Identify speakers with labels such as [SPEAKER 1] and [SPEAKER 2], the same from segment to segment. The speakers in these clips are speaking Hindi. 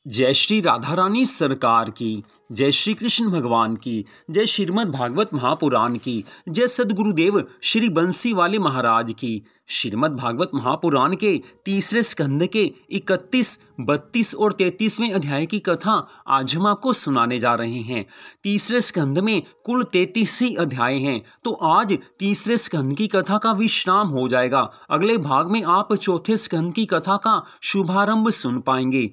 [SPEAKER 1] जय श्री राधा रानी सरकार की, जय श्री कृष्ण भगवान की, जय श्रीमद् भागवत महापुराण की, जय सद्गुरुदेव श्री बंसी वाले महाराज की। श्रीमद् भागवत महापुराण के तीसरे स्कंद के 31, 32 और 33वें अध्याय की कथा आज हम आपको सुनाने जा रहे हैं। तीसरे स्कंद में कुल 33 ही अध्याय हैं, तो आज तीसरे स्कंद की कथा का विश्राम हो जाएगा। अगले भाग में आप चौथे स्कंद की कथा का शुभारंभ सुन पाएंगे।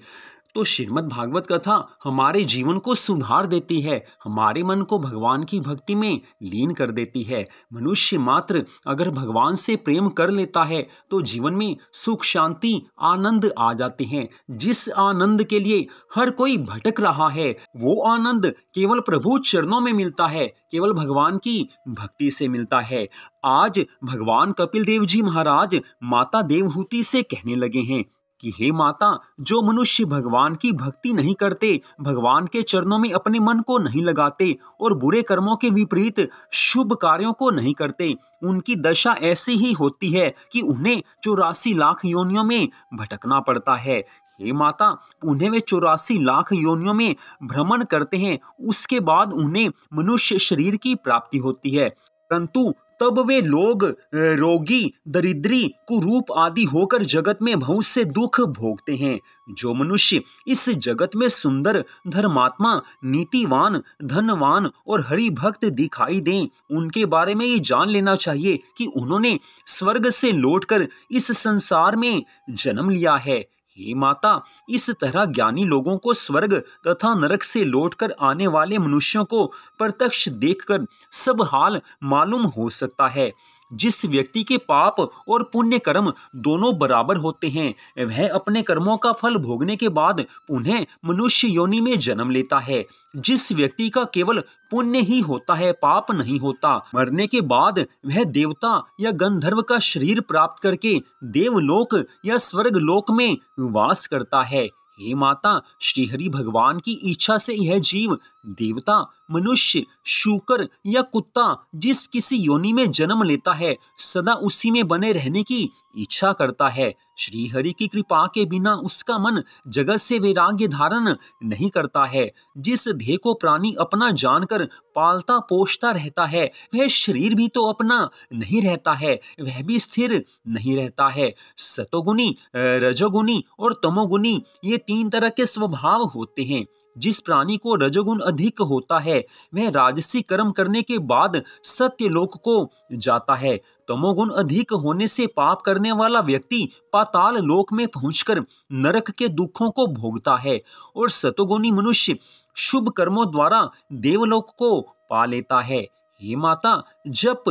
[SPEAKER 1] तो श्रीमद् भागवत कथा हमारे जीवन को सुधार देती है, हमारे मन को भगवान की भक्ति में लीन कर देती है। मनुष्य मात्र अगर भगवान से प्रेम कर लेता है तो जीवन में सुख, शांति, आनंद आ जाते हैं। जिस आनंद के लिए हर कोई भटक रहा है, वो आनंद केवल प्रभु चरणों में मिलता है, केवल भगवान की भक्ति से मिलता है। आज भगवान कपिल देव जी महाराज माता देवहूति से कहने लगे हैं कि हे माता, जो मनुष्य भगवान की भक्ति नहीं करते, भगवान के चरणों में अपने मन को नहीं लगाते और बुरे कर्मों के विपरीत शुभ कार्यों को नहीं करते, उनकी दशा ऐसी ही होती है कि उन्हें 84 लाख योनियों में भटकना पड़ता है। हे माता, उन्हें वे 84 लाख योनियों में भ्रमण करते हैं, उसके बाद उन्हें मनुष्य शरीर की प्राप्ति होती है, परंतु तब वे लोग रोगी, दरिद्री, कुरूप आदि होकर जगत में बहुत से दुख भोगते हैं। जो मनुष्य इस जगत में सुंदर, धर्मात्मा, नीतिवान, धनवान और हरि भक्त दिखाई दें, उनके बारे में ये जान लेना चाहिए कि उन्होंने स्वर्ग से लौटकर इस संसार में जन्म लिया है। हे माता, इस तरह ज्ञानी लोगों को स्वर्ग तथा नरक से लौटकर आने वाले मनुष्यों को प्रत्यक्ष देखकर सब हाल मालूम हो सकता है। जिस व्यक्ति के पाप और पुण्य कर्म दोनों बराबर होते हैं, वह अपने कर्मों का फल भोगने के बाद पुनः मनुष्य योनि में जन्म लेता है। जिस व्यक्ति का केवल पुण्य ही होता है, पाप नहीं होता, मरने के बाद वह देवता या गंधर्व का शरीर प्राप्त करके देवलोक या स्वर्ग लोक में वास करता है। हे माता, श्रीहरि भगवान की इच्छा से यह जीव देवता, मनुष्य, शूकर या कुत्ता जिस किसी योनि में जन्म लेता है, सदा उसी में बने रहने की इच्छा करता है। श्री हरि की कृपा के बिना उसका मन जगत से वैराग्य धारण नहीं करता है। जिस देह को प्राणी अपना जानकर पालता पोषता रहता है, वह शरीर भी तो अपना नहीं रहता है, वह भी स्थिर नहीं रहता है। सतोगुणी, रजोगुणी और तमोगुणी ये 3 तरह के स्वभाव होते हैं। जिस प्राणी को रजोगुण अधिक होता है, वह राजसी कर्म करने के बाद सत्य लोक को जाता है। तमोगुण अधिक होने से पाप करने वाला व्यक्ति पाताल लोक में पहुंचकर नरक के दुखों को भोगता है और सतोगुणी मनुष्य शुभ कर्मों द्वारा देवलोक को पा लेता है। हे माता, जप,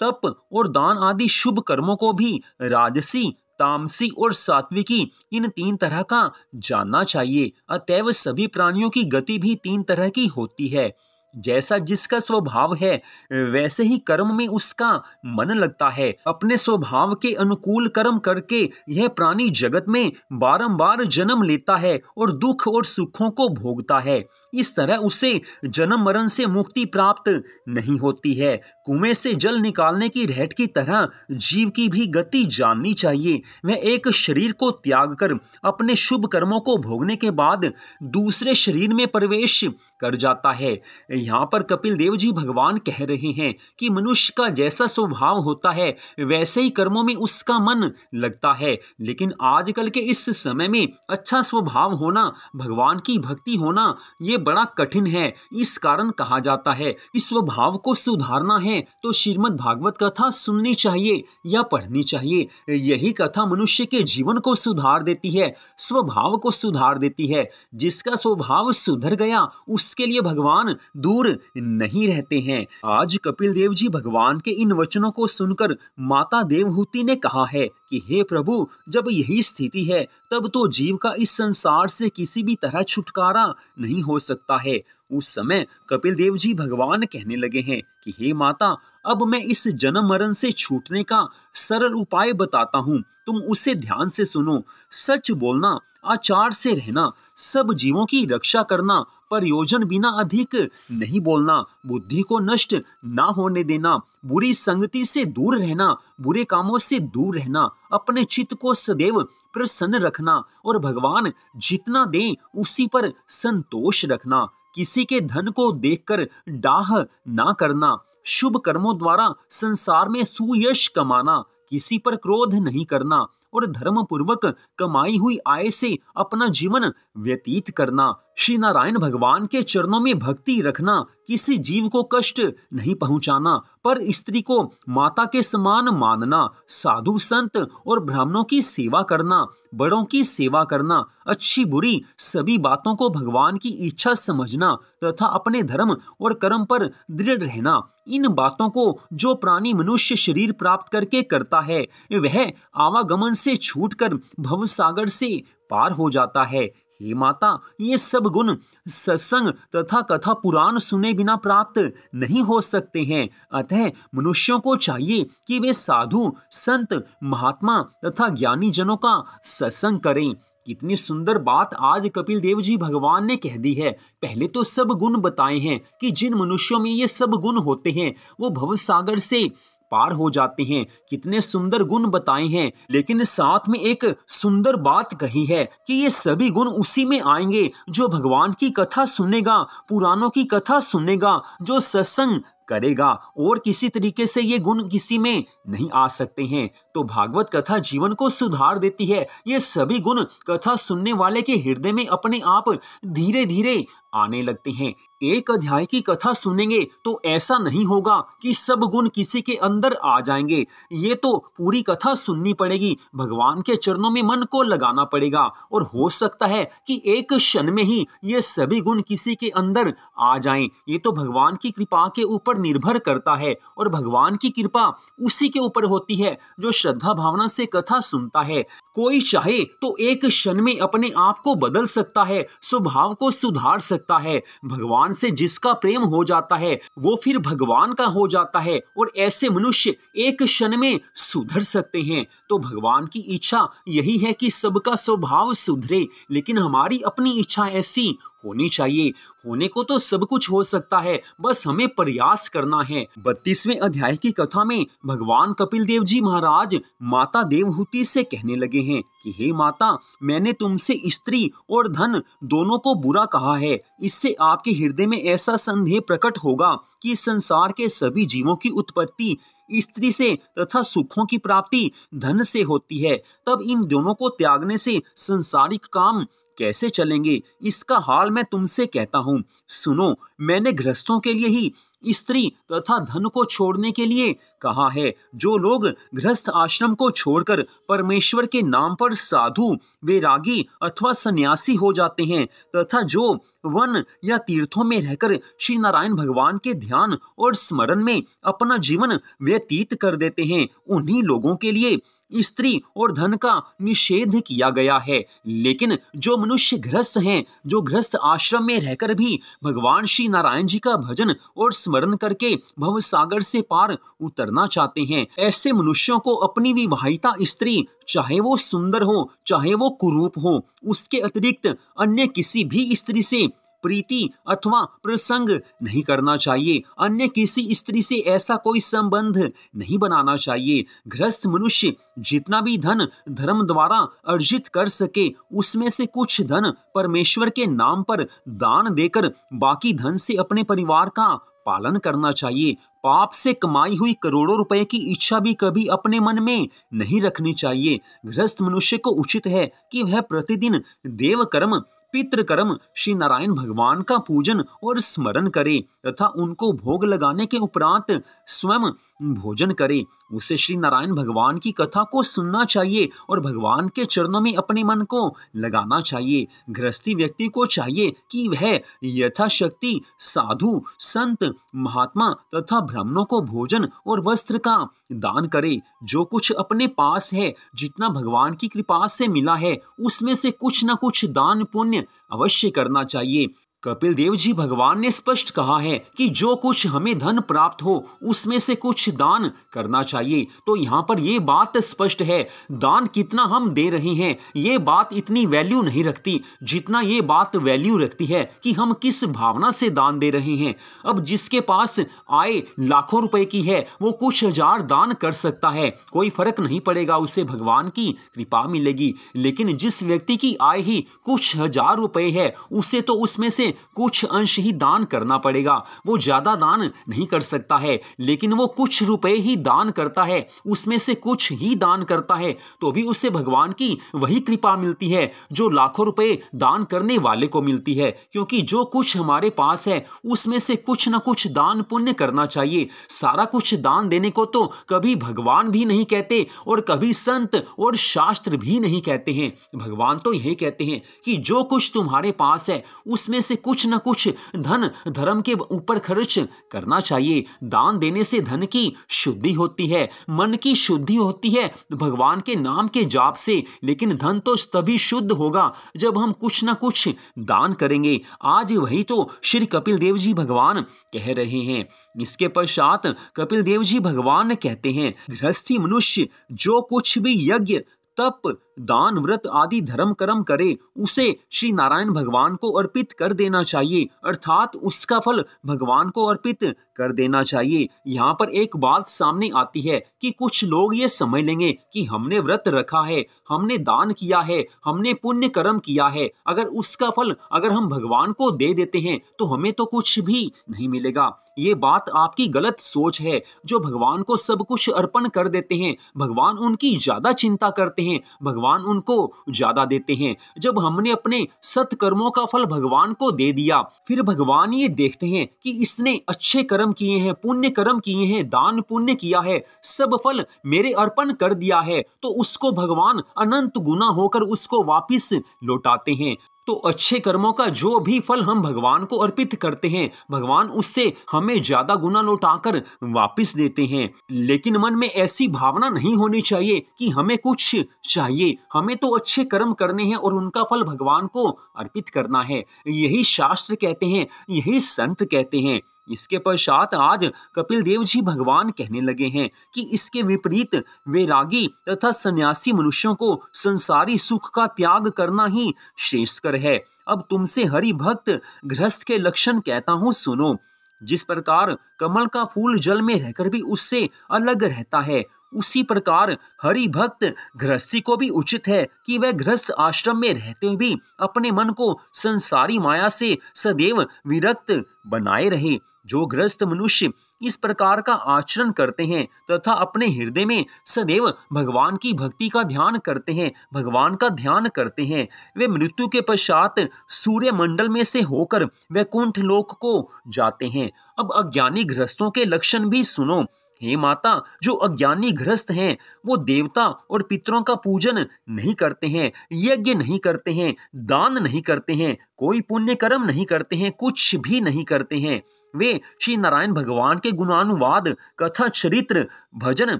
[SPEAKER 1] तप और दान आदि शुभ कर्मों को भी राजसी, तामसी और सात्विकी इन 3 तरह का जानना चाहिए। अतएव सभी प्राणियों की गति भी 3 तरह की होती है। जैसा जिसका स्वभाव है, वैसे ही कर्म में उसका मन लगता है। अपने स्वभाव के अनुकूल कर्म करके यह प्राणी जगत में बारंबार जन्म लेता है और दुख और सुखों को भोगता है। इस तरह उसे जन्म मरण से मुक्ति प्राप्त नहीं होती है। कुएं से जल निकालने की रहट की तरह जीव की भी गति जाननी चाहिए। वह एक शरीर को त्याग कर अपने शुभ कर्मों को भोगने के बाद दूसरे शरीर में प्रवेश कर जाता है। यहाँ पर कपिल देव जी भगवान कह रहे हैं कि मनुष्य का जैसा स्वभाव होता है, वैसे ही कर्मों में उसका मन लगता है। लेकिन आजकल के इस समय में अच्छा स्वभाव होना, भगवान की भक्ति होना, ये बड़ा कठिन है। इस कारण कहा जाता है इस स्वभाव को सुधारना है तो श्रीमद् भागवत कथा सुननी चाहिए या पढ़नी चाहिए। यही कथा मनुष्य के जीवन को सुधार देती है, स्वभाव को सुधार देती है। जिसका स्वभाव सुधर गया, उसके लिए भगवान दूर नहीं रहते हैं। आज कपिल देव जी भगवान के इन वचनों को सुनकर माता देवहूति ने कहा है कि हे प्रभु, जब यही स्थिति है, तब तो जीव का इस संसार से किसी भी तरह छुटकारा नहीं हो सकता है। उस समय कपिल देव जी भगवान कहने लगे हैं कि हे माता, अब मैं इस जन्म मरण से छूटने का सरल उपाय बताता हूँ, तुम उसे ध्यान से सुनो। सच बोलना, आचार से रहना, सब जीवों की रक्षा करना, प्रयोजन बिना अधिक नहीं बोलना, बुद्धि को नष्ट ना होने देना, बुरी संगति से दूर रहना, बुरे कामों से दूर रहना, अपने चित्त को सदैव प्रसन्न रखना और भगवान जितना दे उसी पर संतोष रखना, किसी के धन को देखकर डाह ना करना, शुभ कर्मों द्वारा संसार में सुयश कमाना, किसी पर क्रोध नहीं करना और धर्म पूर्वक कमाई हुई आय से अपना जीवन व्यतीत करना, श्री नारायण भगवान के चरणों में भक्ति रखना, किसी जीव को कष्ट नहीं पहुंचाना, पर स्त्री को माता के समान मानना, साधु संत और ब्राह्मणों की सेवा करना, बड़ों की सेवा करना, अच्छी बुरी सभी बातों को भगवान की इच्छा समझना तथा अपने धर्म और कर्म पर दृढ़ रहना। इन बातों को जो प्राणी मनुष्य शरीर प्राप्त करके करता है वह आवागमन से छूटकर भवसागर से पार हो जाता है। हे माता, ये सब गुण सत्संग तथा कथा पुराण सुने बिना प्राप्त नहीं हो सकते हैं। अतः मनुष्यों को चाहिए कि वे साधु संत महात्मा तथा ज्ञानी जनों का सत्संग करें। कितनी सुंदर बात आज कपिल देव जी भगवान ने कह दी है। पहले तो सब गुण बताए हैं कि जिन मनुष्यों में ये सब गुण होते हैं वो भवसागर से पार हो जाते हैं। कितने सुंदर गुण बताए हैं, लेकिन साथ में एक सुंदर बात कही है कि ये सभी गुण उसी में आएंगे जो भगवान की कथा सुनेगा, पुराणों की कथा सुनेगा, जो सत्संग करेगा, और किसी तरीके से ये गुण किसी में नहीं आ सकते हैं। तो भागवत कथा जीवन को सुधार देती है। ये सभी गुण कथा सुनने वाले के हृदय में अपने आप धीरे धीरे आने लगते हैं। एक अध्याय की कथा सुनेंगे तो ऐसा नहीं होगा कि सब गुण किसी के अंदर आ जाएंगे। ये तो पूरी कथा सुननी पड़ेगी, भगवान के चरणों में मन को लगाना पड़ेगा, और हो सकता है कि एक क्षण में ही ये सभी गुण किसी के अंदर आ जाएं। ये तो भगवान की कृपा के ऊपर निर्भर करता है, और भगवान की कृपा उसी के ऊपर होती है जो श्रद्धा भावना से कथा सुनता है। कोई चाहे तो एक क्षण में अपने आप को बदल सकता है, स्वभाव को सुधार सकता है। भगवान से जिसका प्रेम हो जाता है वो फिर भगवान का हो जाता है, और ऐसे मनुष्य एक क्षण में सुधर सकते हैं। तो भगवान की इच्छा यही है कि सबका स्वभाव सुधरे, लेकिन हमारी अपनी इच्छा ऐसी होनी चाहिए। होने को तो सब कुछ हो सकता है, बस हमें प्रयास करना है। 32वें अध्याय की कथा में भगवान कपिल देव जी महाराज माता देवहूति से कहने लगे हैं कि हे माता, मैंने तुमसे स्त्री और धन दोनों को बुरा कहा है। इससे आपके हृदय में ऐसा संदेह प्रकट होगा कि संसार के सभी जीवों की उत्पत्ति स्त्री से तथा सुखों की प्राप्ति धन से होती है। तब इन दोनों को त्यागने से संसारिक काम कैसे चलेंगे, इसका हाल मैं तुमसे कहता हूँ। सुनो, मैंने गृहस्थों के लिए ही स्त्री तथा धन को छोड़ने के लिए कहा है। जो लोग गृहस्थ आश्रम को छोड़कर परमेश्वर के नाम पर साधु, वैरागी अथवा सन्यासी हो जाते हैं, तथा जो वन या तीर्थों में रहकर श्री नारायण भगवान के ध्यान और स्मरण में अपना जीवन व्यतीत कर देते हैं, उन्हीं लोगों के लिए स्त्री और धन का निषेध किया गया है। लेकिन जो मनुष्य गृहस्थ हैं, जो गृहस्थ आश्रम में रहकर भी भगवान श्री नारायण जी का भजन और स्मरण करके भवसागर से पार उतरना चाहते हैं, ऐसे मनुष्यों को अपनी विवाहिता स्त्री, चाहे वो सुंदर हो चाहे वो कुरूप हो, उसके अतिरिक्त अन्य किसी भी स्त्री से प्रीति अथवा प्रसंग नहीं करना चाहिए। अन्य किसी स्त्री से ऐसा कोई संबंध नहीं बनाना चाहिए। गृहस्थ मनुष्य जितना भी धन धर्म द्वारा अर्जित कर सके, उसमें से कुछ धन परमेश्वर के नाम पर दान देकर बाकी धन से अपने परिवार का पालन करना चाहिए। पाप से कमाई हुई करोड़ों रुपए की इच्छा भी कभी अपने मन में नहीं रखनी चाहिए। गृहस्थ मनुष्य को उचित है कि वह प्रतिदिन देव कर्म, पितृकर्म, श्री नारायण भगवान का पूजन और स्मरण करे तथा उनको भोग लगाने के उपरांत स्वयं भोजन करे। उसे श्री नारायण भगवान की कथा को सुनना चाहिए और भगवान के चरणों में अपने मन को लगाना चाहिए। गृहस्थी व्यक्ति को चाहिए कि वह यथाशक्ति साधु, संत, महात्मा तथा ब्राह्मणों को भोजन और वस्त्र का दान करे। जो कुछ अपने पास है, जितना भगवान की कृपा से मिला है, उसमें से कुछ न कुछ दान पुण्य अवश्य करना चाहिए। कपिल देव जी भगवान ने स्पष्ट कहा है कि जो कुछ हमें धन प्राप्त हो उसमें से कुछ दान करना चाहिए। तो यहाँ पर यह बात स्पष्ट है, दान कितना हम दे रहे हैं ये बात इतनी वैल्यू नहीं रखती जितना ये बात वैल्यू रखती है कि हम किस भावना से दान दे रहे हैं। अब जिसके पास आय लाखों रुपए की है वो कुछ हजार दान कर सकता है, कोई फर्क नहीं पड़ेगा, उसे भगवान की कृपा मिलेगी। लेकिन जिस व्यक्ति की आय ही कुछ हजार रुपए है उसे तो उसमें से कुछ अंश ही दान करना पड़ेगा। वो ज्यादा दान नहीं कर सकता है, लेकिन वो कुछ रुपए ही दान करता है, उसमें से कुछ ही दान करता है, तो भी उसे भगवान की वही कृपा मिलती है जो लाखों रुपए दान करने वाले को मिलती है। क्योंकि जो कुछ हमारे पास है उसमें से कुछ ना कुछ दान पुण्य करना चाहिए। सारा कुछ दान देने को तो कभी भगवान भी नहीं कहते और कभी संत और शास्त्र भी नहीं कहते हैं। भगवान तो यही कहते हैं कि जो कुछ तुम्हारे पास है उसमें से कुछ न कुछ धन धर्म के ऊपर खर्च करना चाहिए। दान देने से धन की शुद्धि होती है, मन की शुद्धि होती है भगवान के नाम के जाप से। लेकिन धन तो तभी शुद्ध होगा जब हम कुछ न कुछ दान करेंगे। आज वही तो श्री कपिल देव जी भगवान कह रहे हैं। इसके पश्चात कपिल देव जी भगवान कहते हैं, गृहस्थी मनुष्य जो कुछ भी यज्ञ तप दान व्रत आदि धर्म कर्म करे उसे श्री नारायण भगवान को अर्पित कर देना चाहिए, अर्थात उसका फल भगवान को अर्पित कर देना चाहिए। यहाँ पर एक बात सामने आती है कि कुछ लोग ये समझ लेंगे कि हमने व्रत रखा है, हमने दान किया है, हमने पुण्य कर्म किया है, अगर उसका फल अगर हम भगवान को दे देते हैं तो हमें तो कुछ भी नहीं मिलेगा। ये बात आपकी गलत सोच है। जो भगवान को सब कुछ अर्पण कर देते हैं भगवान उनकी ज्यादा चिंता करते हैं, भगवान उनको ज्यादा देते हैं। जब हमने अपने सत्कर्मों का फल भगवान को दे दिया फिर भगवान ये देखते हैं कि इसने अच्छे कर्म किए हैं, पुण्य कर्म किए हैं, दान पुण्य किया है, सब फल मेरे अर्पण कर दिया है, तो उसको भगवान अनंत गुना होकर उसको वापिस लौटाते हैं। तो अच्छे कर्मों का जो भी फल हम भगवान को अर्पित करते हैं भगवान उससे हमें ज्यादा गुना लौटाकर वापस देते हैं। लेकिन मन में ऐसी भावना नहीं होनी चाहिए कि हमें कुछ चाहिए, हमें तो अच्छे कर्म करने हैं और उनका फल भगवान को अर्पित करना है। यही शास्त्र कहते हैं, यही संत कहते हैं। इसके पश्चात आज कपिल देव जी भगवान कहने लगे हैं कि इसके विपरीत वैरागी तथा सन्यासी मनुष्यों को संसारी सुख का त्याग करना ही श्रेष्ठकर है। अब तुमसे हरि भक्त गृहस्थ के लक्षण कहता हूँ, सुनो। जिस प्रकार कमल का फूल जल में रहकर भी उससे अलग रहता है, उसी प्रकार हरि भक्त गृहस्थी को भी उचित है कि वह गृहस्थ आश्रम में रहते हुए भी अपने मन को संसारी माया से सदैव विरक्त बनाए रहे। जो गृहस्थ मनुष्य इस प्रकार का आचरण करते हैं तथा अपने हृदय में सदैव भगवान की भक्ति का ध्यान करते हैं, भगवान का ध्यान करते हैं, वे मृत्यु के पश्चात सूर्य मंडल में से होकर वैकुंठ लोक को जाते हैं। अब अज्ञानी गृहस्थों के लक्षण भी सुनो। हे माता, जो अज्ञानी गृहस्थ हैं वो देवता और पितरों का पूजन नहीं करते हैं, यज्ञ नहीं करते हैं, दान नहीं करते हैं, कोई पुण्य कर्म नहीं करते हैं, कुछ भी नहीं करते हैं। वे श्री नारायण भगवान के गुणानुवाद, कथा, चरित्र, भजन,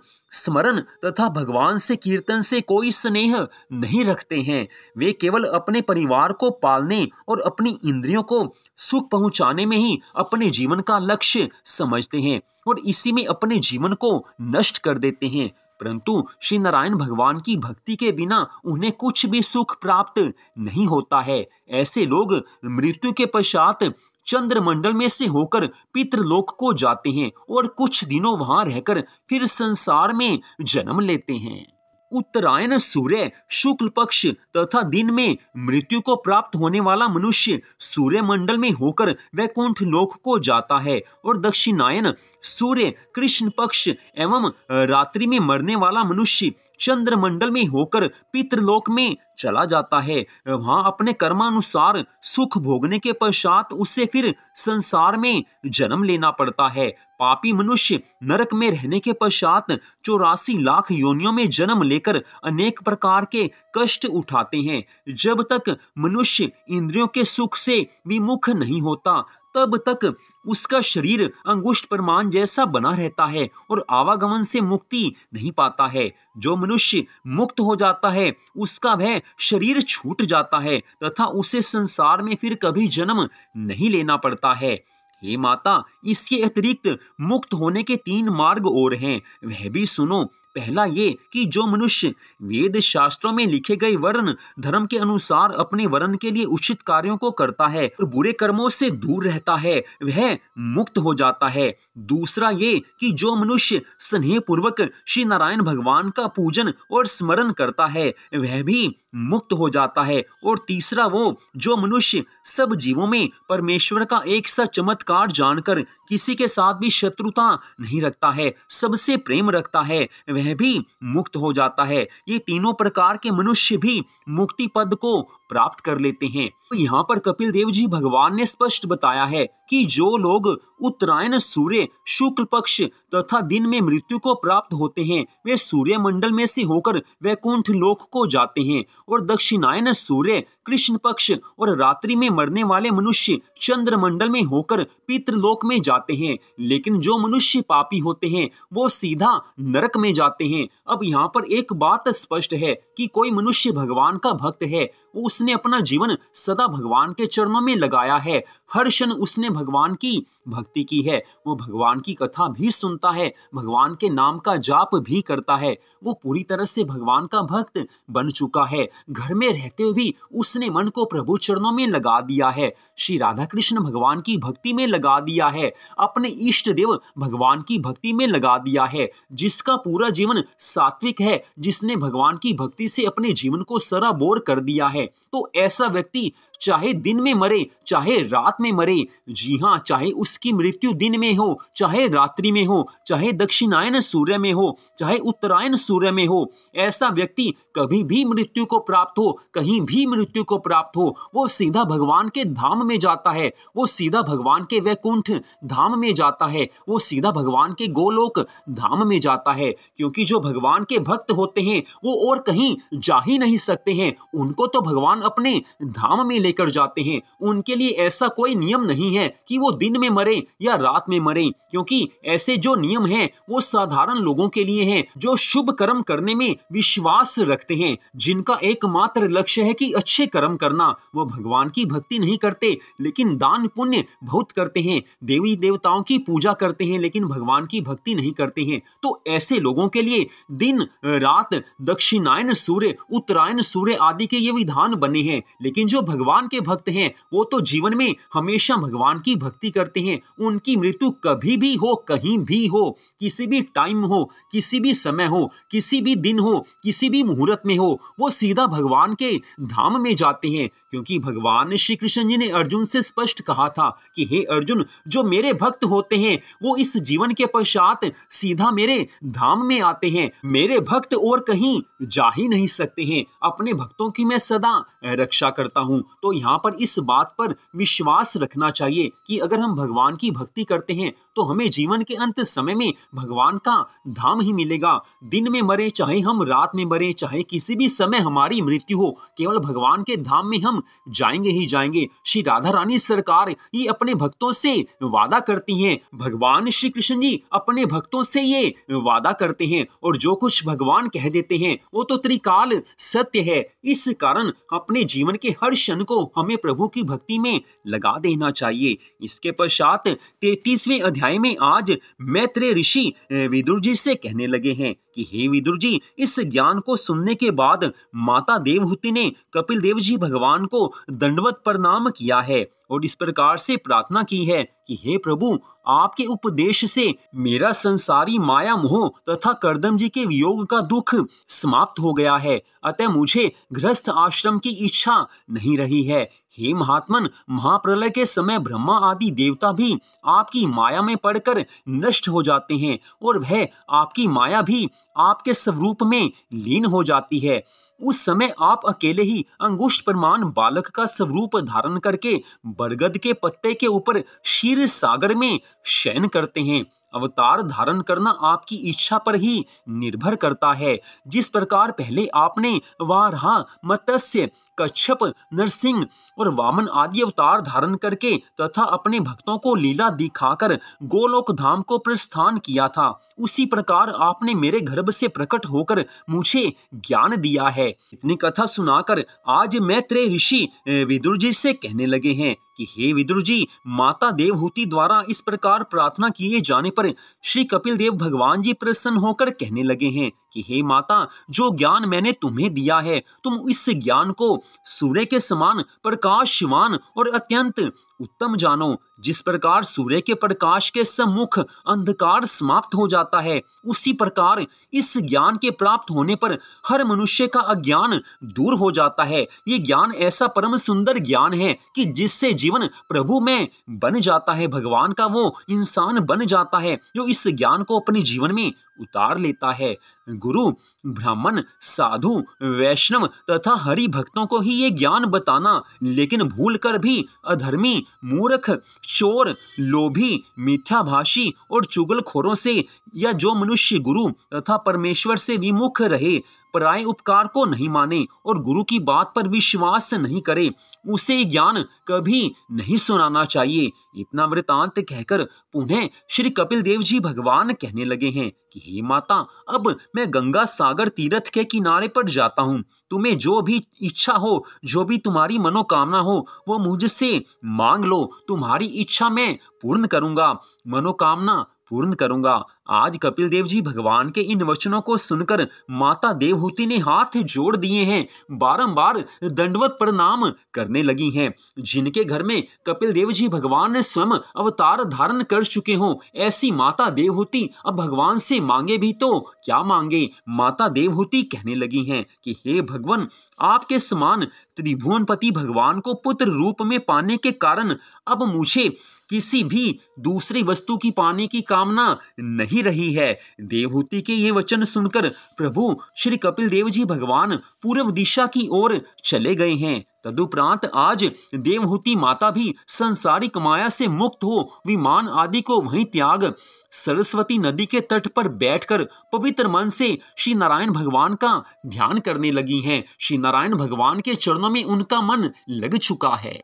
[SPEAKER 1] स्मरण तथा भगवान से कीर्तन से कोई स्नेह नहीं रखते हैं। वे केवल अपने परिवार को पालने और अपनी इंद्रियों को सुख पहुंचाने में ही अपने जीवन का लक्ष्य समझते हैं और इसी में अपने जीवन को नष्ट कर देते हैं। परंतु श्री नारायण भगवान की भक्ति के बिना उन्हें कुछ भी सुख प्राप्त नहीं होता है। ऐसे लोग मृत्यु के पश्चात चंद्रमंडल में से होकर पितृलोक को जाते हैं और कुछ दिनों वहां रहकर फिर संसार में जन्म लेते हैं। उत्तरायण सूर्य शुक्ल पक्ष तथा दिन में मृत्यु को प्राप्त होने वाला मनुष्य सूर्य मंडल में होकर वैकुंठ लोक को जाता है और दक्षिणायन सूर्य कृष्ण पक्ष एवं रात्रि में मरने वाला मनुष्य चंद्रमंडल में होकर पितृलोक में चला जाता है। वहां अपने कर्मानुसार सुख भोगने के पश्चात उसे फिर संसार में जन्म लेना पड़ता है। पापी मनुष्य नरक में रहने के पश्चात 84 लाख योनियों में जन्म लेकर अनेक प्रकार के कष्ट उठाते हैं। जब तक मनुष्य इंद्रियों के सुख से विमुख नहीं होता तब तक उसका शरीर अंगुष्ठ प्रमाण जैसा बना रहता है और आवागमन से मुक्ति नहीं पाता है। जो मनुष्य मुक्त हो जाता है उसका वह शरीर छूट जाता है तथा उसे संसार में फिर कभी जन्म नहीं लेना पड़ता है। हे माता, इसके अतिरिक्त मुक्त होने के 3 मार्ग और हैं, वह भी सुनो। पहला ये कि जो मनुष्य वेद शास्त्रों में लिखे गए वर्ण धर्म के अनुसार अपने वर्ण के लिए उचित कार्यों को करता है और बुरे कर्मों से दूर रहता है, वह मुक्त हो जाता है। दूसरा ये कि जो मनुष्य स्नेह पूर्वक श्री नारायण भगवान का पूजन और स्मरण करता है, वह भी मुक्त हो जाता है। और तीसरा वो जो मनुष्य सब जीवों में परमेश्वर का एक सा चमत्कार जानकर किसी के साथ भी शत्रुता नहीं रखता है, सबसे प्रेम रखता है, वह भी मुक्त हो जाता है। ये तीनों प्रकार के मनुष्य भी मुक्ति पद को प्राप्त कर लेते हैं। तो यहाँ पर कपिल देव जी भगवान ने स्पष्ट बताया है कि जो लोग उत्तरायण सूर्य शुक्ल पक्ष तथा दिन में मृत्यु को प्राप्त होते हैं, वे सूर्य मंडल में से होकर वैकुंठ लोक को जाते हैं, और दक्षिणायन सूर्य कृष्ण पक्ष और रात्रि में मरने वाले मनुष्य चंद्र मंडल में होकर पितृलोक में जाते हैं। लेकिन जो मनुष्य पापी होते हैं वो सीधा नरक में जाते हैं। अब यहाँ पर एक बात स्पष्ट है कि कोई मनुष्य भगवान का भक्त है, उसने अपना जीवन सदा भगवान के चरणों में लगाया है, हर क्षण उसने भगवान की भक्ति की है, वो भगवान की कथा भी सुनता है, भगवान के नाम का जाप भी करता है, वो पूरी तरह से भगवान का भक्त बन चुका है। घर में रहते हुए भी उसने मन को प्रभु चरणों में लगा दिया है, श्री राधा कृष्ण भगवान की भक्ति में लगा दिया है, अपने इष्ट देव भगवान की भक्ति में लगा दिया है। जिसका पूरा जीवन सात्विक है, जिसने भगवान की भक्ति से अपने जीवन को सराबोर कर दिया है, तो ऐसा व्यक्ति चाहे दिन में मरे चाहे रात में मरे, जी हाँ, चाहे उसकी मृत्यु दिन में हो चाहे रात्रि में हो, चाहे दक्षिणायन सूर्य में हो चाहे उत्तरायण सूर्य में हो, ऐसा व्यक्ति कभी भी मृत्यु को प्राप्त हो, कहीं भी मृत्यु को प्राप्त हो, वो सीधा भगवान के धाम में जाता है, वो सीधा भगवान के वैकुंठ धाम में जाता है, वो सीधा भगवान के गोलोक धाम में जाता है। क्योंकि जो भगवान के भक्त होते हैं वो और कहीं जा ही नहीं सकते हैं, उनको तो भगवान अपने धाम में लेकर जाते हैं। उनके लिए ऐसा कोई नियम नहीं है कि वो दिन में मरे या रात में मरे, क्योंकि ऐसे जो नियम हैं वो साधारण लोगों के लिए हैं जो शुभ कर्म करने में विश्वास रखते हैं, जिनका एकमात्र लक्ष्य है कि अच्छे कर्म करना। वो भगवान की भक्ति नहीं करते लेकिन दान पुण्य बहुत करते हैं, देवी देवताओं की पूजा करते हैं लेकिन भगवान की भक्ति नहीं करते हैं। तो ऐसे लोगों के लिए दिन रात, दक्षिणायन सूर्य, उत्तरायण सूर्य आदि के ये विधान बने हैं। लेकिन जो भगवान के भक्त हैं वो तो जीवन में हमेशा भगवान की भक्ति करते हैं। उनकी मृत्यु कभी भी हो, कहीं भी हो, किसी भी टाइम हो, किसी भी समय हो, किसी भी दिन हो, किसी भी मुहूर्त में हो, वो सीधा भगवान के धाम में जाते हैं। क्योंकि भगवान श्री कृष्ण जी ने अर्जुन से स्पष्ट कहा था कि हे अर्जुन, जो मेरे भक्त होते हैं वो इस जीवन के पश्चात सीधा मेरे धाम में आते हैं। मेरे भक्त और कहीं जा ही नहीं सकते हैं, अपने भक्तों की मैं सदा रक्षा करता हूं। तो यहाँ पर इस बात पर विश्वास रखना चाहिए कि अगर हम भगवान की भक्ति करते हैं तो हमें जीवन के अंत समय में भगवान का धाम ही मिलेगा। दिन में मरे चाहे हम रात में मरे, चाहे किसी भी समय हमारी मृत्यु हो, केवल भगवान के धाम में हम जाएंगे ही जाएंगे। श्री राधा रानी सरकार ये अपने भक्तों से वादा करती हैं, भगवान श्री कृष्ण जी अपने भक्तों से ये वादा करते हैं, और जो कुछ भगवान कह देते हैं वो तो त्रिकाल सत्य है। इस कारण अपने जीवन के हर क्षण को हमें प्रभु की भक्ति में लगा देना चाहिए। इसके पश्चात 33वें अध्याय में आज मैत्रेय ऋषि विदुर जी से कहने लगे हैं कि हे विदुर जी, इस ज्ञान को सुनने के बाद माता देवहूति ने कपिल देव जी भगवान को दंडवत प्रणाम किया है और इस प्रकार से प्रार्थना की है कि हे प्रभु, आपके उपदेश से मेरा संसारी माया मोह तथा कर्दम जी के वियोग का दुख समाप्त हो गया है, अतः मुझे गृहस्थ आश्रम की इच्छा नहीं रही है। हे महात्मन, महाप्रलय के समय ब्रह्मा आदि देवता भी आपकी माया में पड़कर नष्ट हो जाते हैं और वह आपकी माया भी आपके स्वरूप में लीन हो जाती है। उस समय आप अकेले ही अंगुष्ठ प्रमाण बालक का स्वरूप धारण करके बरगद के पत्ते के ऊपर क्षीर सागर में शयन करते हैं। अवतार धारण करना आपकी इच्छा पर ही निर्भर करता है। जिस प्रकार पहले आपने वाराह, मत्स्य, कच्छप, नरसिंह और वामन आदि अवतार धारण करके तथा अपने भक्तों को लीला दिखाकर गोलोक धाम को प्रस्थान किया था, उसी प्रकार आपने मेरे गर्भ से प्रकट होकर मुझे ज्ञान दिया है। इतनी कथा सुनाकर आज मैत्रेय ऋषि विदुर जी से कहने लगे हैं कि हे विदुर जी, माता देवहूति द्वारा इस प्रकार प्रार्थना किए जाने पर श्री कपिल देव भगवान जी प्रसन्न होकर कहने लगे हैं कि हे माता, जो ज्ञान मैंने तुम्हें दिया है, तुम इस ज्ञान को सूर्य के समान प्रकाशवान और अत्यंत उत्तम जानो। जिस प्रकार सूर्य के प्रकाश के सम्मुख अंधकार समाप्त हो जाता है, उसी प्रकार इस ज्ञान के प्राप्त होने पर हर मनुष्य का अज्ञान दूर हो जाता है। ये ज्ञान ऐसा परम सुंदर ज्ञान है कि जिससे जीवन प्रभु में बन जाता है, भगवान का वो इंसान बन जाता है जो इस ज्ञान को अपने जीवन में उतार लेता है। गुरु, ब्राह्मण, साधु, वैष्णव तथा हरि भक्तों को ही ये ज्ञान बताना, लेकिन भूलकर भी अधर्मी, मूर्ख, चोर, लोभी, मिथ्याभाषी और चुगलखोरों से या जो मनुष्य गुरु तथा परमेश्वर से विमुख रहे, पराये उपकार को नहीं माने और गुरु की बात पर विश्वास नहीं करे, उसे ज्ञान कभी नहीं सुनाना चाहिए। इतना वृतांत कहकर पुनः श्री कपिल देव जी भगवान कहने लगे हैं कि हे माता, अब मैं गंगा सागर तीर्थ के किनारे पर जाता हूँ। तुम्हें जो भी इच्छा हो, जो भी तुम्हारी मनोकामना हो, वो मुझसे मांग लो। तुम्हारी इच्छा मैं पूर्ण करूंगा, मनोकामना पूर्ण करूंगा। आज कपिल देव जी भगवान के इन वचनों को सुनकर माता देवहूति ने हाथ जोड़ दिए हैं, बारंबार दंडवत प्रणाम करने लगी हैं। जिनके घर में कपिल देव जी भगवान ने स्वयं अवतार धारण कर चुके हों, ऐसी माता देवहूति अब भगवान से मांगे भी तो क्या मांगे। माता देवहूति कहने लगी हैं कि हे भगवान, आपके समान त्रिभुवनपति भगवान को पुत्र रूप में पाने के कारण अब मुझे किसी भी दूसरी वस्तु की पाने की कामना नहीं रही है। देवहूति के ये वचन सुनकर प्रभु श्री कपिल देव जी भगवान पूर्व दिशा की ओर चले गए हैं। तदुपरांत आज देवहूति माता भी संसारिक माया से मुक्त हो विमान आदि को वहीं त्याग सरस्वती नदी के तट पर बैठकर पवित्र मन से श्री नारायण भगवान का ध्यान करने लगी हैं। श्री नारायण भगवान के चरणों में उनका मन लग चुका है।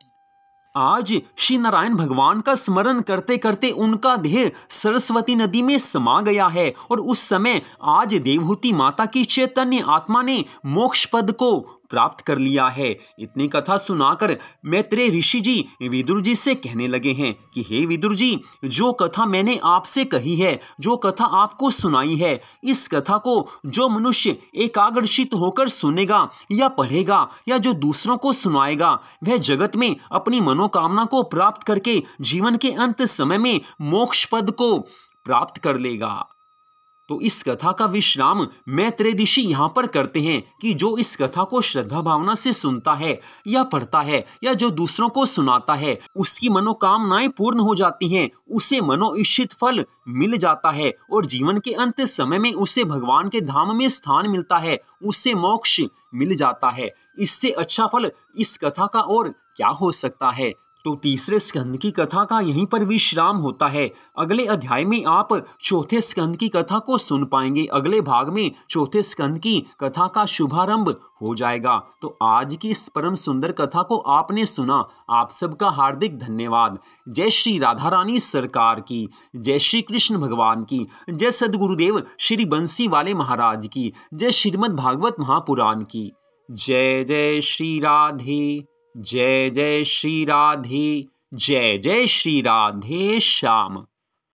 [SPEAKER 1] आज श्री नारायण भगवान का स्मरण करते करते उनका देह सरस्वती नदी में समा गया है और उस समय आज देवहूति माता की चैतन्य आत्मा ने मोक्ष पद को प्राप्त कर लिया है। इतनी कथा सुनाकर मैत्रेय ऋषि जी विदुर जी से कहने लगे हैं कि हे विदुर जी, जो कथा मैंने आपसे कही है, जो कथा आपको सुनाई है, इस कथा को जो मनुष्य एकाग्रचित होकर सुनेगा या पढ़ेगा या जो दूसरों को सुनाएगा, वह जगत में अपनी मनोकामना को प्राप्त करके जीवन के अंत समय में मोक्ष पद को प्राप्त कर लेगा। तो इस कथा का विश्राम मैत्रेय ऋषि यहाँ पर करते हैं कि जो इस कथा को श्रद्धा भावना से सुनता है या पढ़ता है या जो दूसरों को सुनाता है, उसकी मनोकामनाएं पूर्ण हो जाती हैं, उसे मनोइच्छित फल मिल जाता है और जीवन के अंत समय में उसे भगवान के धाम में स्थान मिलता है, उसे मोक्ष मिल जाता है। इससे अच्छा फल इस कथा का और क्या हो सकता है। तो तीसरे स्कंद की कथा का यहीं पर विश्राम होता है। अगले अध्याय में आप चौथे स्कंद की कथा को सुन पाएंगे। अगले भाग में चौथे स्कंद की कथा का शुभारंभ हो जाएगा। तो आज की इस परम सुंदर कथा को आपने सुना, आप सबका हार्दिक धन्यवाद। जय श्री राधा रानी सरकार की, जय श्री कृष्ण भगवान की, जय सदगुरुदेव श्री बंसी वाले महाराज की, जय श्रीमद् भागवत महापुराण की। जय जय श्री राधे, जय जय श्री राधे, जय जय श्री राधे श्याम।